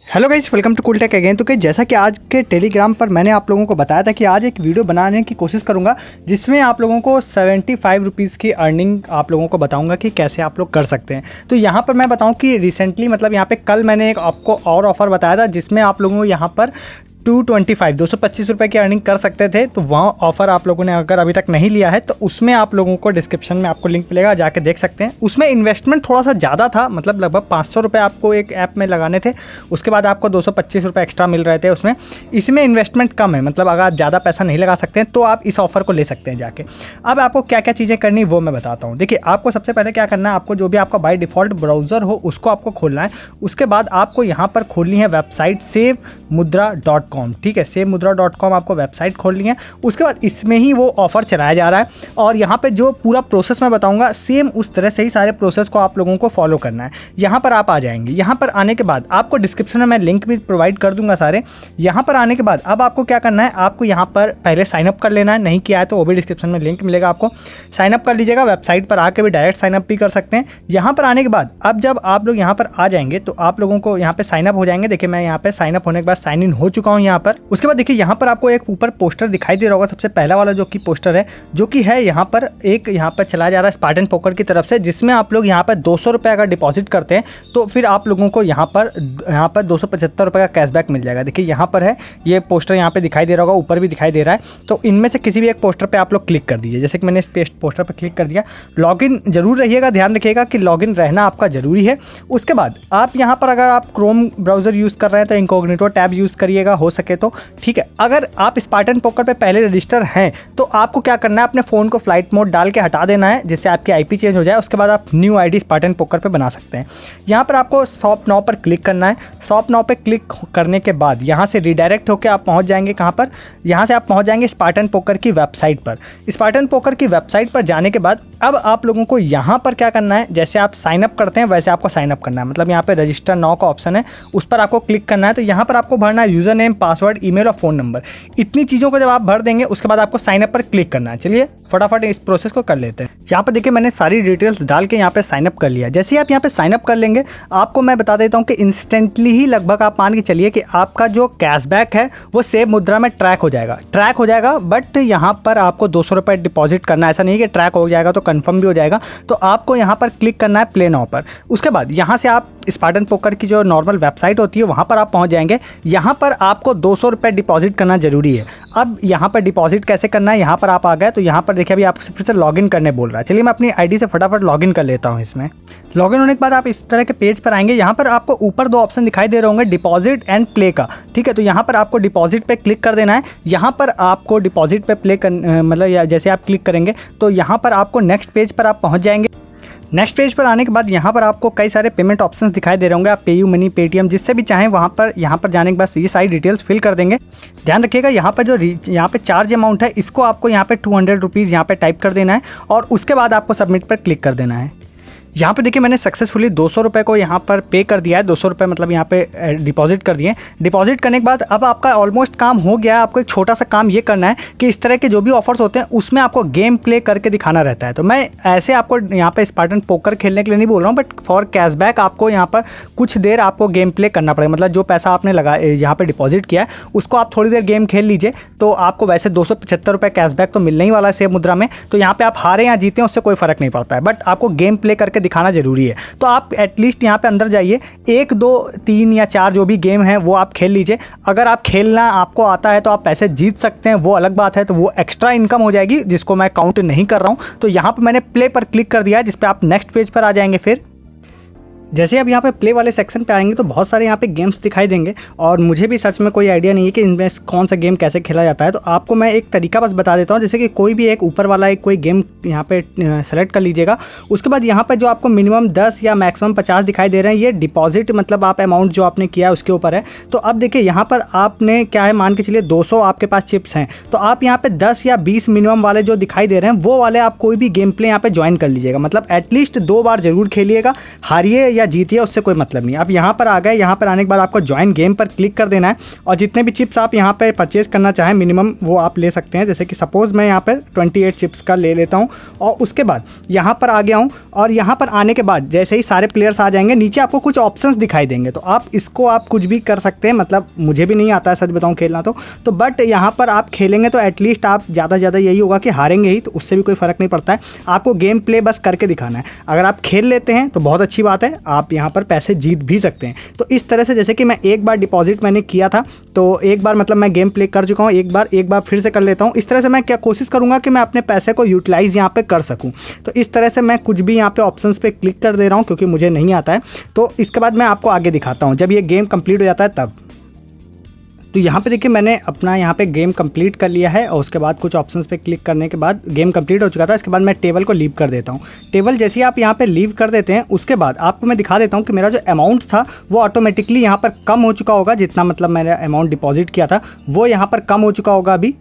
Hello guys, welcome to Cool Tech again. तो guys, जैसा कि आज के टेलीग्राम पर मैंने आप लोगों को बताया था कि आज एक वीडियो बनाने की कोशिश करूंगा जिसमें आप लोगों को 75 रुपीज़ की अर्निंग आप लोगों को बताऊंगा कि कैसे आप लोग कर सकते हैं। तो यहाँ पर मैं बताऊं कि रिसेंटली मतलब यहाँ पे कल मैंने एक आपको और ऑफ़र बताया था जिसमें आप लोगों को यहाँ पर 225 रुपये की अर्निंग कर सकते थे। तो वहाँ ऑफ़र आप लोगों ने अगर अभी तक नहीं लिया है तो उसमें आप लोगों को डिस्क्रिप्शन में आपको लिंक मिलेगा, जाके देख सकते हैं। उसमें इन्वेस्टमेंट थोड़ा सा ज़्यादा था, मतलब लगभग 500 रुपये आपको एक ऐप में लगाने थे, उसके बाद आपको 225 रुपये एक्स्ट्रा मिल रहे थे उसमें। इसमें इन्वेस्टमेंट कम है, मतलब अगर आप ज़्यादा पैसा नहीं लगा सकते हैं तो आप इस ऑफ़र को ले सकते हैं जाके। अब आपको क्या क्या चीज़ें करनी वो मैं बताता हूँ। देखिए, आपको सबसे पहले क्या करना है, आपको जो भी आपका बाय डिफ़ॉल्ट ब्राउज़र हो उसको आपको खोलना है। उसके बाद आपको यहाँ पर खोलनी है वेबसाइट savemudra.com। ठीक है, savemudra.com आपको वेबसाइट खोलनी है। उसके बाद इसमें ही वो ऑफर चलाया जा रहा है और यहाँ पे जो पूरा प्रोसेस मैं बताऊंगा सेम उस तरह से ही सारे प्रोसेस को आप लोगों को फॉलो करना है। यहाँ पर आप आ जाएंगे। यहाँ पर आने के बाद आपको डिस्क्रिप्शन में मैं लिंक भी प्रोवाइड कर दूंगा सारे। यहाँ पर आने के बाद अब आपको क्या करना है, आपको यहाँ पर पहले साइनअप कर लेना है। नहीं किया है तो वो भी डिस्क्रिप्शन में लिंक मिलेगा, आपको साइनअप कर लीजिएगा। वेबसाइट पर आके भी डायरेक्ट साइनअप भी कर सकते हैं। यहाँ पर आने के बाद अब जब आप लोग यहाँ पर आ जाएंगे तो आप लोगों को यहाँ पे साइनअप हो जाएंगे। देखिए, मैं यहाँ पे साइनअप होने के बाद साइन इन हो चुका हूँ यहाँ पर। उसके बाद देखिए, यहाँ पर आपको एक ऊपर पोस्टर दिखाई दे रहा होगा, सबसे पहला वाला जो कि पोस्टर है, जो कि है यहाँ पर एक यहाँ पर चला जा रहा है स्पार्टन पोकर की तरफ से, जिसमें आप लोग यहाँ पर 200 रुपये अगर डिपॉजिट करते हैं तो फिर आप लोगों को यहाँ पर 275 रुपये का कैशबैक मिल जाएगा। देखिए, यहाँ पर है ये पोस्टर, यहाँ पे दिखाई दे रहा होगा, ऊपर भी दिखाई दे रहा है। तो इनमें से किसी भी एक पोस्टर पर आप लोग क्लिक कर दीजिए। जैसे कि मैंने इस पोस्टर पर क्लिक कर दिया। लॉगिन जरूर रहिएगा, ध्यान रखिएगा कि लॉगिन रहना आपका जरूरी है। उसके बाद आप यहाँ पर अगर आप क्रोम ब्राउजर यूज़ कर रहे हैं तो इनकॉग्निटो टैब यूज़ करिएगा हो सके तो, ठीक है। अगर आप स्पार्टन पोकर पे पहले रजिस्टर हैं तो आपको क्या करना है, अपने फ़ोन को फ्लाइट मोड डाल के हटा देना है जिससे आपकी आईपी चेंज हो जाए। उसके बाद आप न्यू आईडी स्पार्टन पोकर पे बना सकते हैं। यहाँ पर आपको शॉप नाउ पर क्लिक करना है। शॉप नाउ पे क्लिक करने के बाद यहाँ से रिडायरेक्ट होकर आप पहुँच जाएंगे कहाँ पर, यहाँ से आप पहुँच जाएंगे स्पार्टन पोकर की वेबसाइट पर। स्पार्टन पोकर की वेबसाइट पर जाने के बाद अब आप लोगों को यहाँ पर क्या करना है, जैसे आप साइनअप करते हैं वैसे आपको साइनअप करना है। मतलब यहाँ पे रजिस्टर नाउ का ऑप्शन है, उस पर आपको क्लिक करना है। तो यहाँ पर आपको भरना है यूज़र नेम, पासवर्ड, ईमेल और फ़ोन नंबर। इतनी चीज़ों को जब आप भर देंगे उसके बाद आपको साइनअप पर क्लिक करना है। चलिए फटाफट इस प्रोसेस को कर लेते हैं। यहाँ पर देखिए, मैंने सारी डिटेल्स डाल के यहाँ पे साइनअप कर लिया। जैसे ही आप यहाँ पे साइनअप कर लेंगे, आपको मैं बता देता हूँ कि इंस्टेंटली ही लगभग आप मान के चलिए कि आपका जो कैशबैक है वो सेव मुद्रा में ट्रैक हो जाएगा। बट यहाँ पर आपको 200 रुपये डिपॉजिट करना है। ऐसा नहीं कि ट्रैक हो जाएगा तो कन्फर्म भी हो जाएगा। तो आपको यहाँ पर क्लिक करना है प्ले नाउ पर। उसके बाद यहाँ से आप स्पार्टन पोकर की जो नॉर्मल वेबसाइट होती है वहाँ पर आप पहुँच जाएंगे। यहाँ पर आपको 200 रुपये डिपॉजिट करना जरूरी है। अब यहाँ पर डिपॉजिट कैसे करना है, यहाँ पर आप आ गए तो यहाँ पर देखिए अभी आपसे फिर से लॉगिन करने बोल रहा है। चलिए मैं अपनी आईडी से फटाफट लॉगिन कर लेता हूँ। इसमें लॉगिन होने के बाद आप इस तरह के पेज पर आएंगे। यहाँ पर आपको ऊपर दो ऑप्शन दिखाई दे रहे होंगे, डिपॉजिट एंड प्ले का, ठीक है। तो यहाँ पर आपको डिपॉजिट पे क्लिक कर देना है। यहाँ पर आपको डिपॉजिट पे प्ले कर मतलब जैसे आप क्लिक करेंगे तो यहाँ पर आपको नेक्स्ट पेज पर आप पहुँच जाएंगे। नेक्स्ट पेज पर आने के बाद यहाँ पर आपको कई सारे पेमेंट ऑप्शंस दिखाई दे रहे होंगे। आप पेयू मनी, पेटीएम, जिससे भी चाहें वहाँ पर यहाँ पर जाने के बाद ये सारी डिटेल्स फिल कर देंगे। ध्यान रखिएगा, यहाँ पर जो यहाँ पे चार्ज अमाउंट है इसको आपको यहाँ पे 200 रुपीज़ यहाँ पे टाइप कर देना है और उसके बाद आपको सबमिट पर क्लिक कर देना है। यहाँ पे देखिए, मैंने सक्सेसफुली 200 रुपये को यहाँ पर पे कर दिया है। 200 रुपये मतलब यहाँ पे डिपॉजिट कर दिए। डिपॉजिट करने के बाद अब आपका ऑलमोस्ट काम हो गया है। आपको एक छोटा सा काम ये करना है कि इस तरह के जो भी ऑफर्स होते हैं उसमें आपको गेम प्ले करके दिखाना रहता है। तो मैं ऐसे आपको यहाँ पे स्पार्टन पोकर खेलने के लिए नहीं बोल रहा हूँ, बट फॉर कैशबैक आपको यहाँ पर कुछ देर आपको गेम प्ले करना पड़ेगा। मतलब जो पैसा आपने यहाँ पर डिपॉजिट किया है उसको आप थोड़ी देर गेम खेल लीजिए तो आपको वैसे 275 रुपये कैशबैक तो मिलने ही वाला है सेव मुद्रा में। तो यहाँ पर आप हारे या जीते उससे कोई फ़र्क नहीं पड़ता है, बट आपको गेम प्ले करके दिखाना जरूरी है। तो आप एटलीस्ट यहाँ पे अंदर जाइए, 1, 2, 3 या 4 जो भी गेम है वो आप खेल लीजिए। अगर आप खेलना आपको आता है तो आप पैसे जीत सकते हैं, वो अलग बात है। तो वो एक्स्ट्रा इनकम हो जाएगी जिसको मैं काउंट नहीं कर रहा हूँ। तो यहाँ पे मैंने प्ले पर क्लिक कर दिया है, जिस पे आप नेक्स्ट पेज पर आ जाएंगे। फिर जैसे आप यहाँ पे प्ले वाले सेक्शन पे आएंगे तो बहुत सारे यहाँ पे गेम्स दिखाई देंगे और मुझे भी सच में कोई आइडिया नहीं है कि इनमें कौन सा गेम कैसे खेला जाता है। तो आपको मैं एक तरीका बस बता देता हूँ। जैसे कि कोई भी एक ऊपर वाला एक कोई गेम यहाँ पे सेलेक्ट कर लीजिएगा। उसके बाद यहाँ पे जो आपको मिनिमम 10 या मैक्सिमम 50 दिखाई दे रहे हैं, ये डिपॉजिट मतलब आप अमाउंट जो आपने किया है उसके ऊपर है। तो अब देखिए, यहाँ पर आपने क्या है, मान के चलिए 200 आपके पास चिप्स हैं तो आप यहाँ पे 10 या 20 मिनिमम वाले जो दिखाई दे रहे हैं वो वाले आप कोई भी गेम प्ले यहाँ पे ज्वाइन कर लीजिएगा। मतलब एटलीस्ट 2 बार जरूर खेलिएगा, हारिए या जीतिए, उससे कोई मतलब नहीं। आप यहाँ पर आ गए, यहाँ पर आने के बाद आपको ज्वाइन गेम पर क्लिक कर देना है और जितने भी चिप्स आप यहाँ पे परचेज करना चाहें मिनिमम वो आप ले सकते हैं। जैसे कि सपोज मैं यहाँ पर 28 चिप्स का ले लेता हूँ और उसके बाद यहाँ पर आ गया हूँ और यहाँ पर आने के बाद जैसे ही सारे प्लेयर्स आ जाएंगे नीचे आपको कुछ ऑप्शंस दिखाई देंगे, तो आप इसको आप कुछ भी कर सकते हैं। मतलब मुझे भी नहीं आता है सच बताऊँ खेलना तो बट यहाँ पर आप खेलेंगे तो एटलीस्ट आप ज़्यादा से ज़्यादा यही होगा कि हारेंगे ही, तो उससे भी कोई फ़र्क नहीं पड़ता है। आपको गेम प्ले बस करके दिखाना है। अगर आप खेल लेते हैं तो बहुत अच्छी बात है, आप यहाँ पर पैसे जीत भी सकते हैं। तो इस तरह से जैसे कि मैं एक बार डिपॉजिट मैंने किया था, तो एक बार मतलब मैं गेम प्ले कर चुका हूँ, एक बार फिर से कर लेता हूँ। इस तरह से मैं क्या कोशिश करूँगा कि मैं अपने पैसे को यूटिलाइज़ यहाँ पे कर सकूँ। तो इस तरह से मैं कुछ भी यहाँ पे ऑप्शंस पे क्लिक कर दे रहा हूँ क्योंकि मुझे नहीं आता है। तो इसके बाद मैं आपको आगे दिखाता हूँ जब ये गेम कंप्लीट हो जाता है तब। तो यहाँ पे देखिए मैंने अपना यहाँ पे गेम कंप्लीट कर लिया है और उसके बाद कुछ ऑप्शंस पे क्लिक करने के बाद गेम कंप्लीट हो चुका था। इसके बाद मैं टेबल को लीव कर देता हूँ। टेबल जैसे ही आप यहाँ पे लीव कर देते हैं उसके बाद आपको मैं दिखा देता हूँ कि मेरा जो अमाउंट था वो ऑटोमेटिकली यहाँ पर कम हो चुका होगा। जितना मतलब मैंने अमाउंट डिपॉजिट किया था वो यहाँ पर कम हो चुका होगा। अभी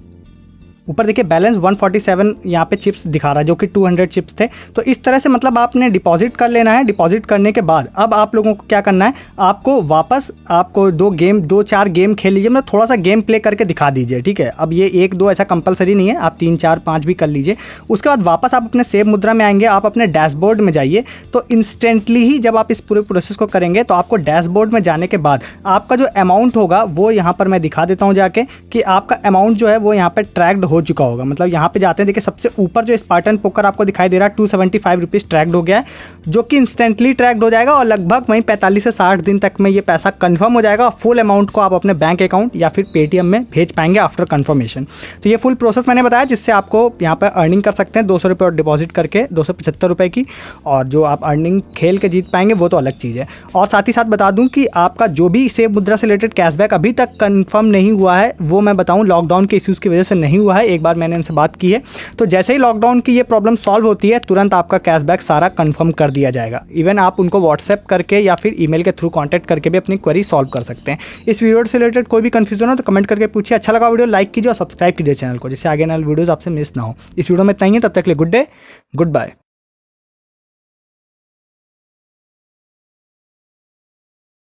ऊपर देखिए बैलेंस 147 यहाँ पे चिप्स दिखा रहा है जो कि 200 चिप्स थे। तो इस तरह से मतलब आपने डिपॉजिट कर लेना है। डिपॉजिट करने के बाद अब आप लोगों को क्या करना है, आपको वापस आपको 2-4 गेम खेल लीजिए। मतलब थोड़ा सा गेम प्ले करके दिखा दीजिए, ठीक है। अब ये 1-2 ऐसा कंपलसरी नहीं है, आप 3-4-5 भी कर लीजिए। उसके बाद वापस आप अपने सेव मुद्रा में आएंगे, आप अपने डैशबोर्ड में जाइए। तो इंस्टेंटली ही जब आप इस पूरे प्रोसेस को करेंगे तो आपको डैशबोर्ड में जाने के बाद आपका जो अमाउंट होगा वो यहाँ पर मैं दिखा देता हूँ जाके कि आपका अमाउंट जो है वो यहाँ पर ट्रैक्ड हो चुका होगा। मतलब यहाँ पे जाते हैं, देखिए सबसे ऊपर जो स्पार्टन पोकर आपको दिखाई दे रहा है 275 रुपीज़ ट्रैक्ड हो गया है, जो कि इंस्टेंटली ट्रैक्ड हो जाएगा और लगभग वहीं 45 से 60 दिन तक में ये पैसा कंफर्म हो जाएगा। फुल अमाउंट को आप अपने बैंक अकाउंट या फिर पेटीएम में भेज पाएंगे आफ्टर कंफर्मेशन। तो ये फुल प्रोसेस मैंने बताया जिससे आपको यहाँ पर अर्निंग कर सकते हैं 200 रुपये डिपॉजिट करके 275 रुपये की, और जो आप अर्निंग खेल के जीत पाएंगे वो तो अलग चीज़ है। और साथ ही साथ बता दूं कि आपका जो भी सेव मुद्रा से रिलेटेड कैशबैक अभी तक कंफर्म नहीं हुआ है वो मैं बताऊं लॉकडाउन के इश्यूज़ की वजह से नहीं हुआ है। एक बार मैंने इनसे बात की है, तो जैसे ही लॉकडाउन की ये प्रॉब्लम सॉल्व होती है तुरंत आपका कैशबैक सारा कंफर्म कर दिया जाएगा। इवन आप उनको व्हाट्सएप करके या फिर ईमेल के थ्रू कांटेक्ट करके भी अपनी क्वेरी सॉल्व कर सकते हैं। इस वीडियो से रिलेटेड कोई भी कंफ्यूजन हो तो कमेंट करके पूछिए। अच्छा लगा वीडियो लाइक कीजिए और सब्सक्राइब कीजिए चैनल को, जिससे आगे नए वीडियोस आपसे मिस ना हो। इस वीडियो में इतना ही है, तब तक के लिए गुड डे, गुड बाय।